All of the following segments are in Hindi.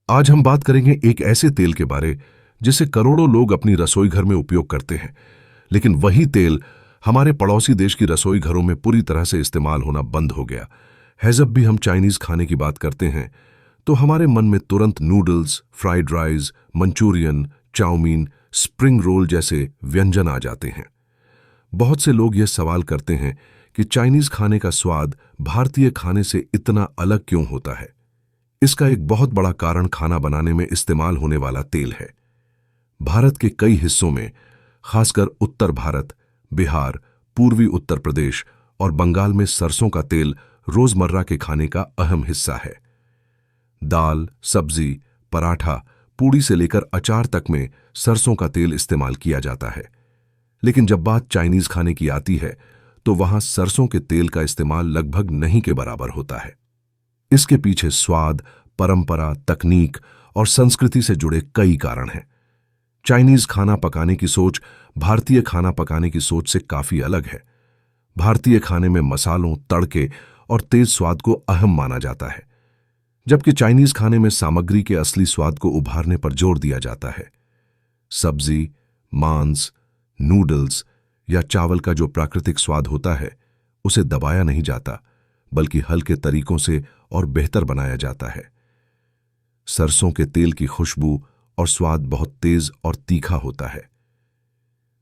आज हम बात करेंगे एक ऐसे तेल के बारे जिसे करोड़ों लोग अपनी रसोई घर में उपयोग करते हैं, लेकिन वही तेल हमारे पड़ोसी देश की रसोई घरों में पूरी तरह से इस्तेमाल होना बंद हो गया है। जब भी हम चाइनीज खाने की बात करते हैं तो हमारे मन में तुरंत noodles, fried rice, Manchurian, chow mein, spring roll जैसे व्यंजन आ जाते हैं। बहुत से लोग यह सवाल करते हैं कि चाइनीज खाने का स्वाद भारतीय खाने से इतना अलग क्यों होता है। इसका एक बहुत बड़ा कारण खाना बनाने में इस्तेमाल होने वाला तेल है। भारत के कई हिस्सों में, खासकर उत्तर भारत, बिहार, पूर्वी उत्तर प्रदेश और बंगाल में सरसों का तेल रोजमर्रा के खाने का अहम हिस्सा है। दाल, सब्जी, पराठा, पूड़ी से लेकर अचार तक में सरसों का तेल इस्तेमाल किया जाता है। लेकिन जब बात चाइनीज खाने की आती है तो वहां सरसों के तेल का इस्तेमाल लगभग नहीं के बराबर होता है। इसके पीछे स्वाद, परंपरा, तकनीक और संस्कृति से जुड़े कई कारण हैं। चाइनीज खाना पकाने की सोच भारतीय खाना पकाने की सोच से काफी अलग है। भारतीय खाने में मसालों, तड़के और तेज स्वाद को अहम माना जाता है, जबकि चाइनीज खाने में सामग्री के असली स्वाद को उभारने पर जोर दिया जाता है। सब्जी, मांस, नूडल्स या चावल का जो प्राकृतिक स्वाद होता है उसे दबाया नहीं जाता, बल्कि हल्के तरीकों से और बेहतर बनाया जाता है। सरसों के तेल की खुशबू और स्वाद बहुत तेज और तीखा होता है।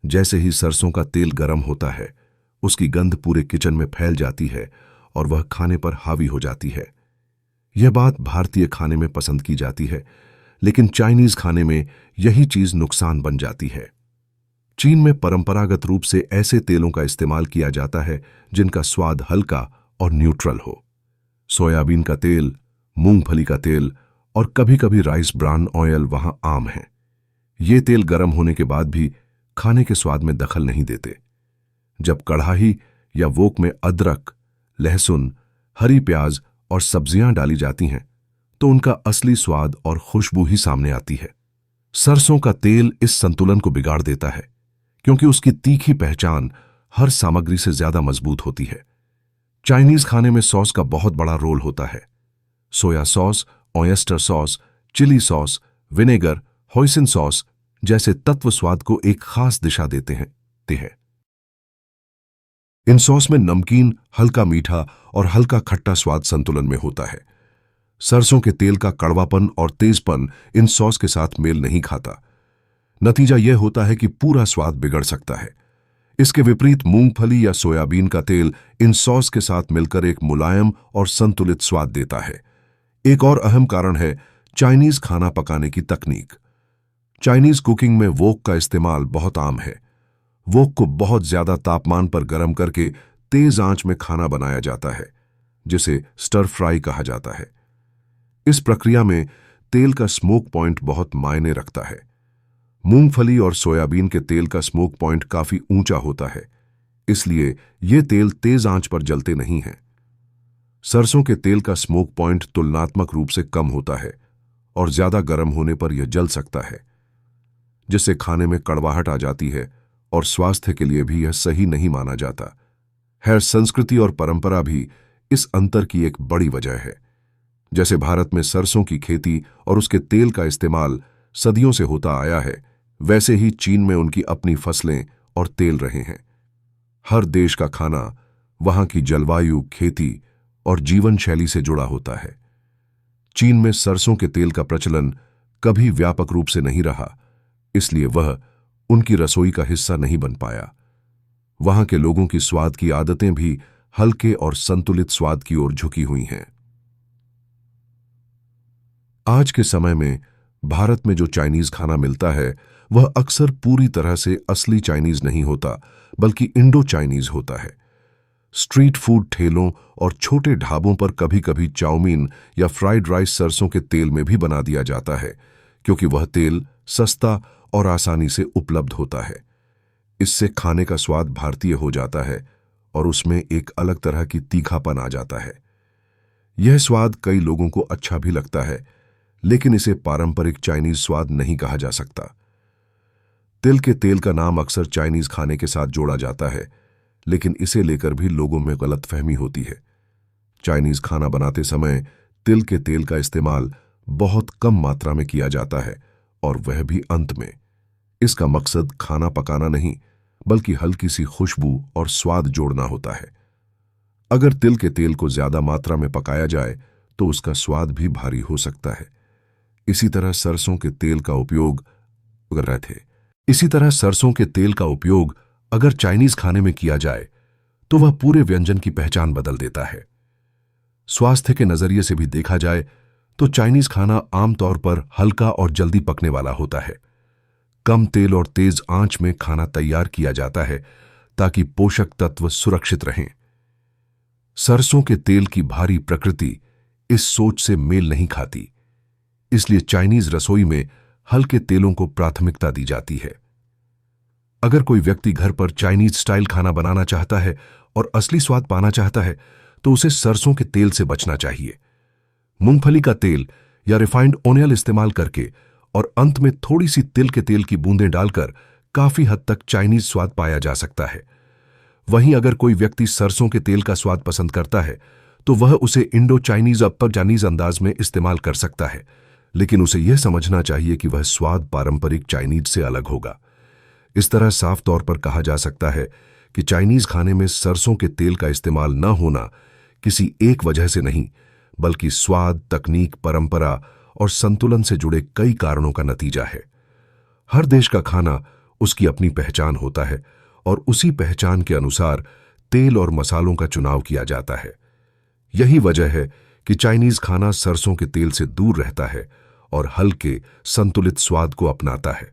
जैसे ही सरसों का तेल गर्म होता है, उसकी गंध पूरे किचन में फैल जाती है और वह खाने पर हावी हो जाती है। यह बात भारतीय खाने में पसंद की जाती है, लेकिन चाइनीज खाने में यही चीज नुकसान बन जाती है। चीन में परंपरागत रूप से ऐसे तेलों का इस्तेमाल किया जाता है जिनका स्वाद हल्का और न्यूट्रल हो। सोयाबीन का तेल, मूंगफली का तेल और कभी-कभी राइस ब्रान ऑयल वहां आम है। ये तेल गर्म होने के बाद भी खाने के स्वाद में दखल नहीं देते। जब कढ़ाई या वोक में अदरक, लहसुन, हरी प्याज और सब्जियां डाली जाती हैं तो उनका असली स्वाद और खुशबू ही सामने आती है। सरसों का तेल इस संतुलन को बिगाड़ देता है, क्योंकि उसकी तीखी पहचान हर सामग्री से ज्यादा मजबूत होती है। चाइनीज खाने में सॉस का बहुत बड़ा रोल होता है। Soya sauce, oyster sauce, chilli sauce, vinegar, hoisin sauce जैसे तत्व स्वाद को एक खास दिशा देते हैं। इन सॉस में नमकीन, हल्का मीठा और हल्का खट्टा स्वाद संतुलन में होता है। सरसों के तेल का कड़वापन और तेजपन इन सॉस के साथ मेल नहीं खाता। नतीजा यह होता है कि पूरा स्वाद बिगड़ सकता है। इसके विपरीत मूंगफली या सोयाबीन का तेल इन सॉस के साथ मिलकर एक मुलायम और संतुलित स्वाद देता है। एक और अहम कारण है चाइनीज खाना पकाने की तकनीक। चाइनीज कुकिंग में वोक का इस्तेमाल बहुत आम है। वोक को बहुत ज्यादा तापमान पर गर्म करके तेज आंच में खाना बनाया जाता है, जिसे स्टर फ्राई कहा जाता है। इस प्रक्रिया में तेल का स्मोक पॉइंट बहुत मायने रखता है। मूंगफली और सोयाबीन के तेल का स्मोक पॉइंट काफी ऊंचा होता है, इसलिए ये तेल तेज आंच पर जलते नहीं हैं। सरसों के तेल का स्मोक पॉइंट तुलनात्मक रूप से कम होता है और ज्यादा गर्म होने पर यह जल सकता है, जिससे खाने में कड़वाहट आ जाती है और स्वास्थ्य के लिए भी यह सही नहीं माना जाता है। संस्कृति और परंपरा भी इस अंतर की एक बड़ी वजह है। जैसे भारत में सरसों की खेती और उसके तेल का इस्तेमाल सदियों से होता आया है, वैसे ही चीन में उनकी अपनी फसलें और तेल रहे हैं। हर देश का खाना वहां की जलवायु, खेती और जीवन शैली से जुड़ा होता है। चीन में सरसों के तेल का प्रचलन कभी व्यापक रूप से नहीं रहा, इसलिए वह उनकी रसोई का हिस्सा नहीं बन पाया। वहां के लोगों की स्वाद की आदतें भी हल्के और संतुलित स्वाद की ओर झुकी हुई हैं। आज के समय में भारत में जो चाइनीज खाना मिलता है वह अक्सर पूरी तरह से असली चाइनीज नहीं होता, बल्कि इंडो चाइनीज होता है। स्ट्रीट फूड ठेलों और छोटे ढाबों पर कभी कभी चाउमीन या फ्राइड राइस सरसों के तेल में भी बना दिया जाता है, क्योंकि वह तेल सस्ता और आसानी से उपलब्ध होता है। इससे खाने का स्वाद भारतीय हो जाता है और उसमें एक अलग तरह की तीखापन आ जाता है। यह स्वाद कई लोगों को अच्छा भी लगता है, लेकिन इसे पारंपरिक चाइनीज स्वाद नहीं कहा जा सकता। तिल के तेल का नाम अक्सर चाइनीज खाने के साथ जोड़ा जाता है, लेकिन इसे लेकर भी लोगों में गलतफहमी होती है। चाइनीज खाना बनाते समय तिल के तेल का इस्तेमाल बहुत कम मात्रा में किया जाता है, और वह भी अंत में। इसका मकसद खाना पकाना नहीं, बल्कि हल्की सी खुशबू और स्वाद जोड़ना होता है। अगर तिल के तेल को ज्यादा मात्रा में पकाया जाए तो उसका स्वाद भी भारी हो सकता है। इसी तरह सरसों के तेल का उपयोग अगर चाइनीज खाने में किया जाए तो वह पूरे व्यंजन की पहचान बदल देता है। स्वास्थ्य के नजरिए से भी देखा जाए तो चाइनीज खाना आमतौर पर हल्का और जल्दी पकने वाला होता है। कम तेल और तेज आंच में खाना तैयार किया जाता है ताकि पोषक तत्व सुरक्षित रहें। सरसों के तेल की भारी प्रकृति इस सोच से मेल नहीं खाती, इसलिए चाइनीज रसोई में हल्के तेलों को प्राथमिकता दी जाती है। अगर कोई व्यक्ति घर पर चाइनीज स्टाइल खाना बनाना चाहता है और असली स्वाद पाना चाहता है तो उसे सरसों के तेल से बचना चाहिए। मूंगफली का तेल या रिफाइंड ऑयल इस्तेमाल करके और अंत में थोड़ी सी तिल के तेल की बूंदें डालकर काफी हद तक चाइनीज स्वाद पाया जा सकता है। वहीं अगर कोई व्यक्ति सरसों के तेल का स्वाद पसंद करता है तो वह उसे इंडो चाइनीज चाइनीज अंदाज में इस्तेमाल कर सकता है, लेकिन उसे यह समझना चाहिए कि वह स्वाद पारंपरिक चाइनीज से अलग होगा। इस तरह साफ तौर पर कहा जा सकता है कि चाइनीज खाने में सरसों के तेल का इस्तेमाल न होना किसी एक वजह से नहीं, बल्कि स्वाद, तकनीक, परंपरा और संतुलन से जुड़े कई कारणों का नतीजा है। हर देश का खाना उसकी अपनी पहचान होता है और उसी पहचान के अनुसार तेल और मसालों का चुनाव किया जाता है। यही वजह है कि चाइनीज खाना सरसों के तेल से दूर रहता है और हल्के, संतुलित स्वाद को अपनाता है।